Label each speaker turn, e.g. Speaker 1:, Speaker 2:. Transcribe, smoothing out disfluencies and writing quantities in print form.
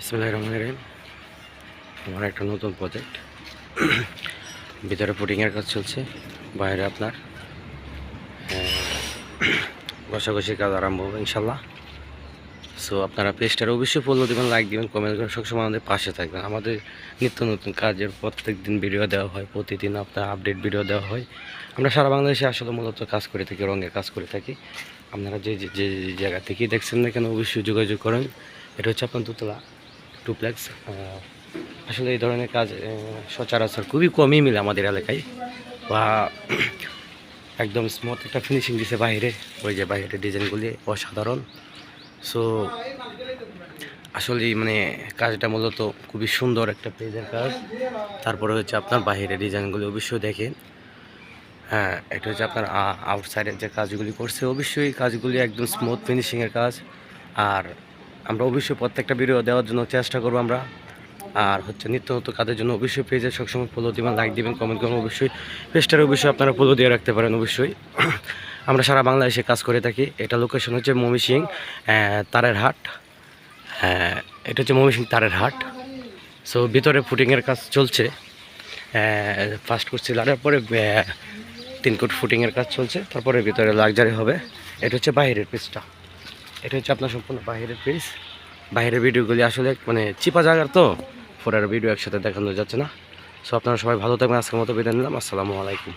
Speaker 1: বিসমিল্লাহির রহমানির রহিম। আমার একটা নতুন প্রজেক্ট, ভিতরে পুটিংয়ের কাজ চলছে, বাইরে আপনার ঘষাঘষির কাজ আরম্ভ হবে ইনশাল্লাহ। সো আপনারা পেজটার অবশ্যই ফলো দেবেন, লাইক দেবেন, কমেন্ট করে সবসময় আমাদের পাশে থাকবেন। আমাদের নিত্য নতুন কাজের প্রত্যেক দিন ভিডিও দেওয়া হয়, প্রতিদিন আপনার আপডেট ভিডিও দেওয়া হয়। আমরা সারা বাংলাদেশে আসলে মূলত কাজ করে থাকি, রঙের কাজ করে থাকি। আপনারা যে যে যে জায়গা থেকেই দেখছেন না কেন অবশ্যই যোগাযোগ করেন। এটা হচ্ছে আপনার দোতলা ডুপ্লেক্স। আসলে এই ধরনের কাজ সচরাচর খুবই কমই মিলে আমাদের এলাকায়, বা একদম স্মুথ একটা ফিনিশিং দিছে বাইরে। ওই যে বাইরের ডিজাইনগুলি অসাধারণ। সো আসলে মানে কাজটা মূলত খুবই সুন্দর একটা পেজের কাজ। তারপরে হচ্ছে আপনার বাইরের ডিজাইনগুলি অবশ্যই দেখেন। হ্যাঁ, এটা হচ্ছে আপনার আউটসাইডের যে কাজগুলি করছে, অবশ্যই কাজগুলি একদম স্মুথ ফিনিশিংয়ের কাজ। আর আমরা অবশ্যই প্রত্যেকটা ভিডিও দেওয়ার জন্য চেষ্টা করবো আমরা। আর হচ্ছে নিত্য নতুন কাজের জন্য অবশ্যই পেজে সবসময় ফলো দিবেন, লাইক দিবেন, কমেন্ট করবেন। অবশ্যই পেজটার অবশ্যই আপনারা ফলো দিয়ে রাখতে পারেন অবশ্যই। আমরা সারা বাংলাদেশে কাজ করে থাকি। এটা লোকেশন হচ্ছে ময়মনসিংহ তারের হাট। হ্যাঁ, এটা হচ্ছে ময়মনসিংহ তারের হাট। সো ভিতরে ফুটিংয়ের কাজ চলছে। ফার্স্ট কোর্স সিলারের পরে 3 কোট ফুটিংয়ের কাজ চলছে, তারপরে ভিতরে লাক্সারি হবে। এটা হচ্ছে বাইরের পেজটা, এটা হচ্ছে আপনার সম্পূর্ণ বাইরের পেজ। বাইরের ভিডিওগুলি আসলে মানে চিপা জায়গার তো ফোরের ভিডিও একসাথে দেখানো যাচ্ছে না। সো আপনারা সবাই ভালো থাকবেন। আজকের মতো বিদায় নিলাম। আসসালামু আলাইকুম।